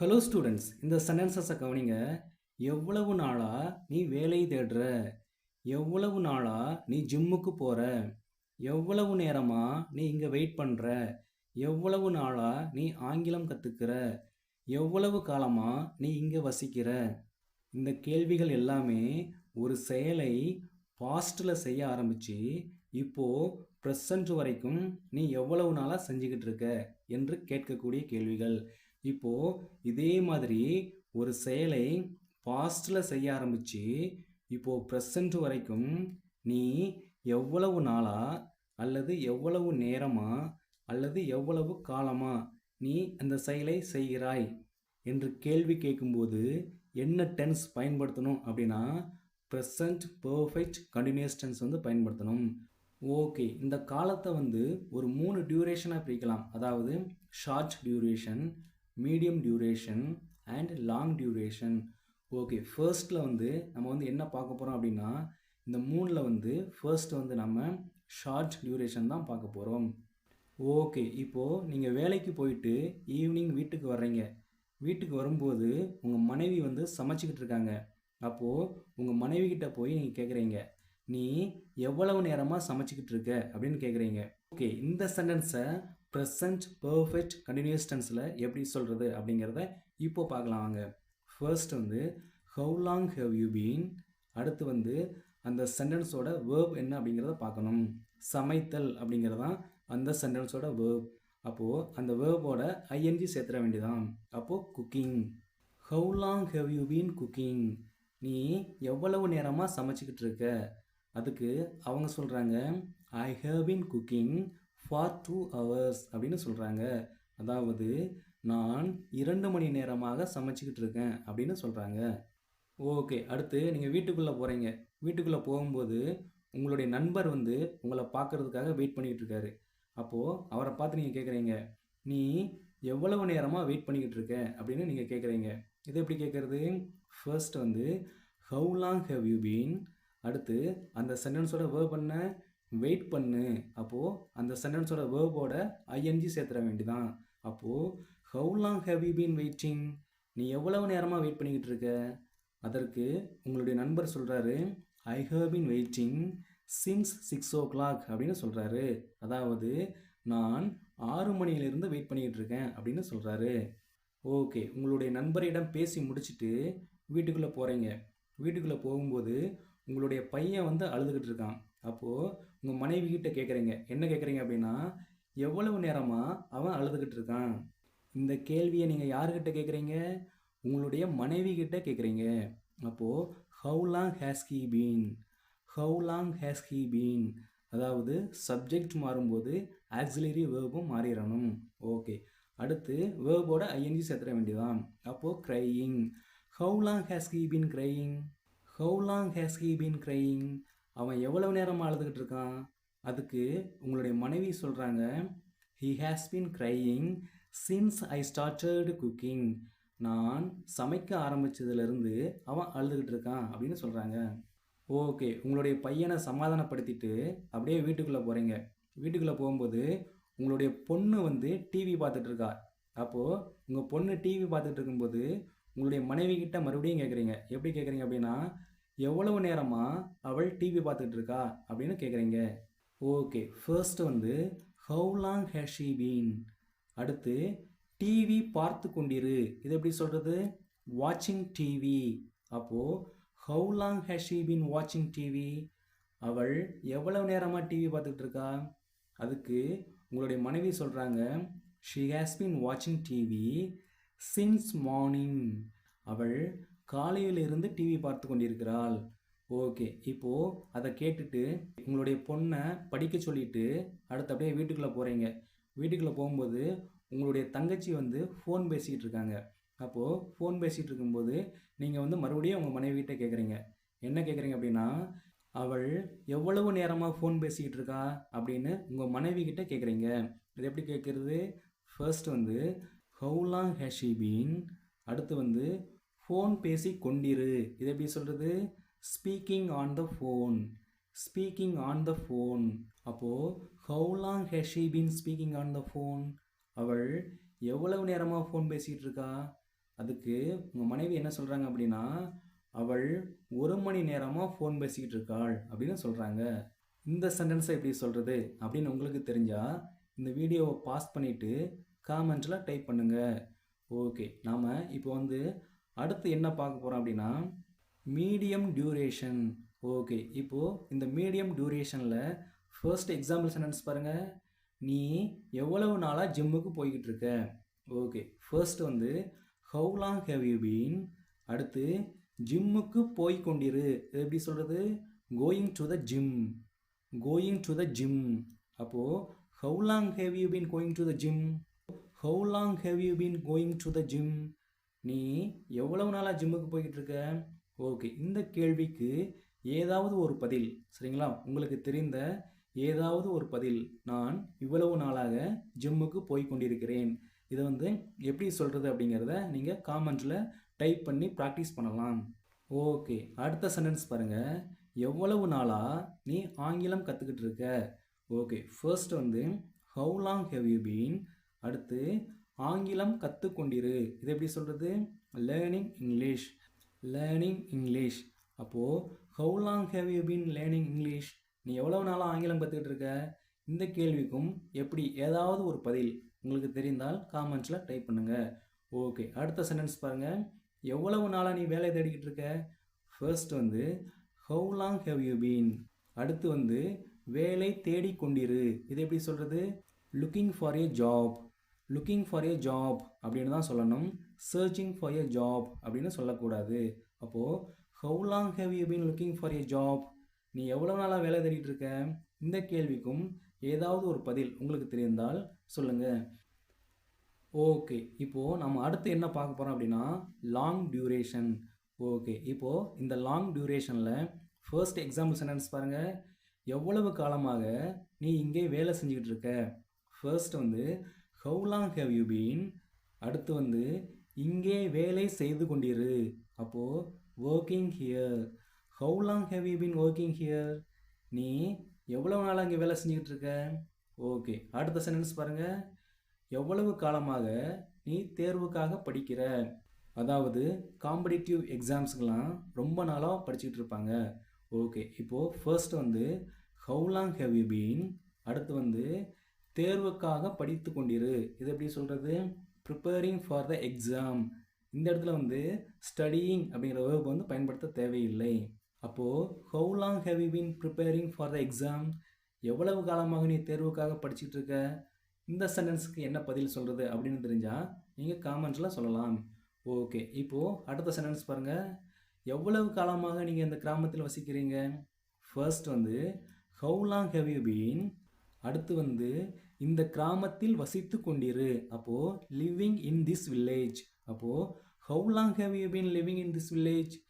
Hello students, இந்த சென்டென்சஸை கவனிங்க. எவ்வளவு நாளா நீ வேலை தேடுற? எவ்வளவு நாளா நீ ஜிம்முக்கு போற? எவ்வளவு நேரமா நீ இங்கே வெயிட் பண்ணுற? எவ்வளவு நாளா நீ ஆங்கிலம் கற்றுக்கிற? எவ்வளவு காலமா நீ இங்கே வசிக்கிற? இந்த கேள்விகள் எல்லாமே ஒரு செயலை பாஸ்டில் செய்ய ஆரம்பித்து இப்போது ப்ரெசண்ட் வரைக்கும் நீ எவ்வளவு நாளாக செஞ்சுக்கிட்டு இருக்க என்று கேட்கக்கூடிய கேள்விகள். இப்போது இதே மாதிரி ஒரு செயலை பாஸ்டில் செய்ய ஆரம்பித்து இப்போது ப்ரெசண்ட் வரைக்கும் நீ எவ்வளவு நாளாக அல்லது எவ்வளவு நேரமாக அல்லது எவ்வளவு காலமாக நீ அந்த செயலை செய்கிறாய் என்று கேள்வி கேட்கும்போது என்ன டென்ஸ் பயன்படுத்தணும் அப்படின்னா ப்ரெசண்ட் பர்ஃபெக்ட் கண்டினியூஸ் டென்ஸ் பயன்படுத்தணும். ஓகே, இந்த காலத்தை ஒரு 3 டியூரேஷனாக பிரிக்கலாம். அதாவது short duration, medium duration and long duration. Okay, ஃபர்ஸ்ட்டில் நம்ம என்ன பார்க்க போகிறோம் அப்படின்னா இந்த 3ல் ஃபர்ஸ்ட் நம்ம ஷார்ட் டியூரேஷன் தான் பார்க்க போகிறோம். ஓகே, இப்போது நீங்கள் வேலைக்கு போயிட்டு ஈவினிங் வீட்டுக்கு வர்றீங்க. வீட்டுக்கு வரும்போது உங்கள் மனைவி சமைச்சிக்கிட்டு இருக்காங்க. அப்போது உங்கள் மனைவிக்கிட்ட போய் நீங்கள் கேட்குறீங்க, நீ எவ்வளவு நேரமாக சமைச்சிக்கிட்டு இருக்க அப்படின்னு கேட்குறீங்க. ஓகே, இந்த சென்டென்ஸை ப்ரெசண்ட் பர்ஃபெக்ட் கண்டினியூஸ் டென்ஸில் எப்படி சொல்கிறது அப்படிங்கிறத இப்போ பார்க்கலாம் வாங்க. First how long have you been. அடுத்து அந்த சென்டென்ஸோட வேர்ப் என்ன அப்படிங்கிறத பார்க்கணும். சமைத்தல் அப்படிங்கிறதான் அந்த சென்டென்ஸோட வேர்ப். அப்போது அந்த வேர்போட ஐஎன்ஜி சேர்த்துற வேண்டியதான். அப்போது cooking. How long have you been cooking. நீ எவ்வளவு நேரமாக சமைச்சிக்கிட்டு இருக்க? அதுக்கு அவங்க சொல்கிறாங்க, I have been cooking for 2 hours அப்படின்னு சொல்கிறாங்க. அதாவது நான் 2 மணி நேரமாக சமைச்சிக்கிட்டு இருக்கேன் அப்படின்னு சொல்கிறாங்க. ஓகே, அடுத்து நீங்கள் வீட்டுக்குள்ளே போகிறீங்க. வீட்டுக்குள்ளே போகும்போது உங்களுடைய நண்பர் உங்களை பார்க்குறதுக்காக வெயிட் பண்ணிக்கிட்டு இருக்காரு. அப்போது அவரை பார்த்து நீங்கள் கேட்குறீங்க, நீ எவ்வளவு நேரமாக வெயிட் பண்ணிக்கிட்டு இருக்க அப்படின்னு நீங்கள் கேட்குறீங்க. இது எப்படி கேட்குறது? First how long have you been. அடுத்து அந்த சென்டென்ஸோட வேர்ப் பண்ண வெயிட் பண்ணு. அப்போது அந்த சென்டென்ஸோட வேர்போட ஐஎன்ஜி சேர்த்துற வேண்டிதான். அப்போது how long have you been waiting. நீ எவ்வளவு நேரமாக வெயிட் பண்ணிக்கிட்டு இருக்க? அதற்கு உங்களுடைய நண்பர் சொல்கிறாரு, I have been waiting since 6 o'clock அப்படின்னு சொல்கிறாரு. அதாவது நான் 6 மணியிலிருந்து வெயிட் பண்ணிக்கிட்டு இருக்கேன் அப்படின்னு சொல்கிறாரு. ஓகே, உங்களுடைய நண்பரிடம் பேசி முடிச்சுட்டு வீட்டுக்குள்ளே போகிறீங்க. வீட்டுக்குள்ளே போகும்போது உங்களுடைய பையன் அழுதுகிட்டு இருக்கான். அப்போது உங்கள் மனைவி கிட்ட கேட்குறீங்க. என்ன கேட்குறீங்க அப்படின்னா, எவ்வளவு நேரமாக அவன் அழுதுகிட்டு இருக்கான்? இந்த கேள்வியை நீங்கள் யாருக்கிட்ட கேட்குறீங்க? உங்களுடைய மனைவி கிட்ட கேட்குறீங்க. அப்போது how long has he been. How long has he been. அதாவது சப்ஜெக்ட் மாறும்போது ஆக்சிலரி வேர்பும் மாறிடணும். ஓகே, அடுத்து வேர்போட ஐஎன்ஜி சேர்த்துற வேண்டியதான். அப்போது crying. How long has he been crying. How long has he been crying. அவன் எவ்வளவு நேரமாக அழுதுகிட்டு இருக்கான்? அதுக்கு உங்களுடைய மனைவி சொல்கிறாங்க, he has been crying since I started cooking. நான் சமைக்க ஆரம்பித்ததுலேருந்து அவன் அழுதுகிட்டு இருக்கான் அப்படின்னு சொல்கிறாங்க. ஓகே, உங்களுடைய பையனை சமாதானப்படுத்திட்டு அப்படியே வீட்டுக்குள்ளே போகிறீங்க. வீட்டுக்குள்ளே போகும்போது உங்களுடைய பொண்ணு டிவி பார்த்துட்டு இருக்கா. அப்போது உங்கள் பொண்ணு டிவி பார்த்துட்டு இருக்கும்போது உங்களுடைய மனைவி கிட்ட மறுபடியும் கேட்குறீங்க. எப்படி கேட்குறீங்க அப்படின்னா, எவ்வளவு நேரமாக அவள் டிவி பார்த்துட்டு இருக்கா அப்படின்னு கேட்குறீங்க. Okay, first how long has she been. அடுத்து டிவி பார்த்து கொண்டிரு. இது எப்படி சொல்கிறது? வாட்சிங் டிவி. அப்போது how long has she been வாட்சிங் டிவி. அவள் எவ்வளவு நேரமாக டிவி பார்த்துட்டு இருக்கா? அதுக்கு உங்களுடைய மனைவி சொல்கிறாங்க, ஷீ ஹேஸ் பீன் வாட்சிங் டிவி சின்ஸ் மார்னிங். அவள் காலையிலிருந்து டிவி பார்த்து கொண்டிருக்கிறாள். ஓகே, இப்போது அதை கேட்டுட்டு உங்களுடைய பொண்ணை படிக்க சொல்லிவிட்டு அடுத்து அப்படியே வீட்டுக்குள்ளே போகிறீங்க. வீட்டுக்குள்ளே போகும்போது உங்களுடைய தங்கச்சி ஃபோன் பேசிக்கிட்டு இருக்காங்க. அப்போது ஃபோன் பேசிகிட்டு இருக்கும்போது நீங்கள் மறுபடியும் உங்கள் மனைவிகிட்ட கேட்குறீங்க. என்ன கேட்குறீங்க அப்படின்னா, அவள் எவ்வளவு நேரமாக ஃபோன் பேசிக்கிட்டு இருக்கா அப்படின்னு உங்கள் மனைவி கிட்ட கேட்குறீங்க. இது எப்படி கேட்குறது? First how long has she been. அடுத்து ஃபோன் பேசி கொண்டிரு. இது எப்படி சொல்கிறது? Speaking on the phone. Speaking on the phone. அப்போது how long has she been speaking on the phone. அவள் எவ்வளவு நேரமாக ஃபோன் பேசிகிட்டு இருக்கா? அதுக்கு உங்கள் மனைவி என்ன சொல்கிறாங்க அப்படின்னா, அவள் 1 மணி நேரமாக ஃபோன் பேசிக்கிட்டு இருக்காள் அப்படின்னு சொல்கிறாங்க. இந்த சென்டென்ஸை எப்படி சொல்கிறது அப்படின்னு உங்களுக்கு தெரிஞ்சால் இந்த வீடியோவை பாஸ் பண்ணிவிட்டு காமெண்ட்ஸில் டைப் பண்ணுங்கள். ஓகே, நாம் இப்போ அடுத்து என்ன பார்க்க போகிறோம் அப்படின்னா மீடியம் டியூரேஷன். ஓகே, இப்போது இந்த மீடியம் டியூரேஷனில் ஃபர்ஸ்ட் எக்ஸாம்பிள் சென்டென்ஸ் பாருங்கள். நீ எவ்வளவு நாளாக ஜிம்முக்கு போய்கிட்டு இருக்க. Okay, first how long have you been. அடுத்து ஜிம்முக்கு போய் கொண்டிரு. இது எப்படி சொல்கிறது? Going to the gym. Going to the gym. அப்போது how long have you been going to the gym. How long have you been going to the gym. நீ எவ்வளவு நாளாக ஜிம்முக்கு போய்கிட்டு இருக்க. ஓகே, இந்த கேள்விக்கு ஏதாவது ஒரு பதில், சரிங்களா, உங்களுக்கு தெரிந்த ஏதாவது ஒரு பதில். நான் இவ்வளவு நாளாக ஜிம்முக்கு போய் கொண்டிருக்கிறேன். இதை எப்படி சொல்கிறது அப்படிங்கிறத நீங்கள் காமெண்ட்ஸில் டைப் பண்ணி ப்ராக்டிஸ் பண்ணலாம். ஓகே, அடுத்த சென்டென்ஸ் பாருங்கள். எவ்வளவு நாளாக நீ ஆங்கிலம் கற்றுக்கிட்டு இருக்க. Okay, first how long have you been. அடுத்து ஆங்கிலம் கற்றுக்கொண்டிரு. இது எப்படி சொல்கிறது? Learning English. Learning English. அப்போது how long have you been learning English. நீ எவ்வளவு நாளாக ஆங்கிலம் கற்றுக்கிட்டு இருக்க. இந்த கேள்விக்கும் எப்படி ஏதாவது ஒரு பதில் உங்களுக்கு தெரிந்தால் காமெண்ட்ஸில் டைப் பண்ணுங்கள். ஓகே, அடுத்த சென்டென்ஸ் பாருங்கள். எவ்வளவு நாளாக நீ வேலை தேடிக்கிட்டு இருக்க. First how long have you been. அடுத்து வேலை தேடிக்கொண்டிரு. இது எப்படி சொல்கிறது? Looking for a job. Looking for a job அப்படின்னு தான் சொல்லணும். சர்ச்சிங் ஃபார் ஏ ஜாப் அப்படின்னு சொல்லக்கூடாது. அப்போது how long have you been looking for a job. நீ எவ்வளோ நாளாக வேலை தேடிட்டு இருக்க. இந்த கேள்விக்கும் ஏதாவது ஒரு பதில் உங்களுக்கு தெரிந்தால் சொல்லுங்கள். ஓகே, இப்போது நம்ம அடுத்து என்ன பார்க்க போகிறோம் அப்படின்னா லாங் டியூரேஷன். ஓகே, இப்போது இந்த லாங் டியூரேஷனில் ஃபர்ஸ்ட் எக்ஸாம்பிள் சென்டென்ஸ் பாருங்கள். எவ்வளவு காலமாக நீ இங்கே வேலை செஞ்சுக்கிட்டு இருக்க. First how long have you been. அடுத்து இங்கே வேலை செய்து கொண்டிரு. அப்போது working here. How long have you been working here. நீ எவ்வளவு நாளாக இங்கே வேலை செஞ்சுக்கிட்டு இருக்க. ஓகே, அடுத்த சென்டென்ஸ் பாருங்கள். எவ்வளவு காலமாக நீ தேர்வுக்காக படிக்கிற. அதாவது காம்படிட்டிவ் எக்ஸாம்ஸுக்கெலாம் ரொம்ப நாளாக படிச்சுக்கிட்டு இருப்பாங்க. ஓகே, இப்போது first how long have you been. அடுத்து தேர்வுக்காக படித்து கொண்டிரு. இது எப்படி சொல்கிறது? Preparing for the exam. இந்த இடத்துல ஸ்டடியிங் அப்படிங்கிற வேர்ப் பயன்படுத்த தேவையில்லை. அப்போது how long have you been preparing for the exam. எவ்வளவு காலமாக நீ தேர்வுக்காக படிச்சுட்டு இருக்க. இந்த சென்டென்ஸுக்கு என்ன பதில் சொல்கிறது அப்படின்னு தெரிஞ்சால் நீங்கள் காமெண்ட்ஸில் சொல்லலாம். ஓகே, இப்போது அடுத்த சென்டென்ஸ் பாருங்கள். எவ்வளவு காலமாக நீங்கள் இந்த கிராமத்தில் வசிக்கிறீங்க. First how long have you been. அடுத்து இந்த கிராமத்தில் வசித்து கொண்டிரு. அப்போது லிவிங் இன் திஸ் வில்லேஜ். அப்போது how long have you been living in this village.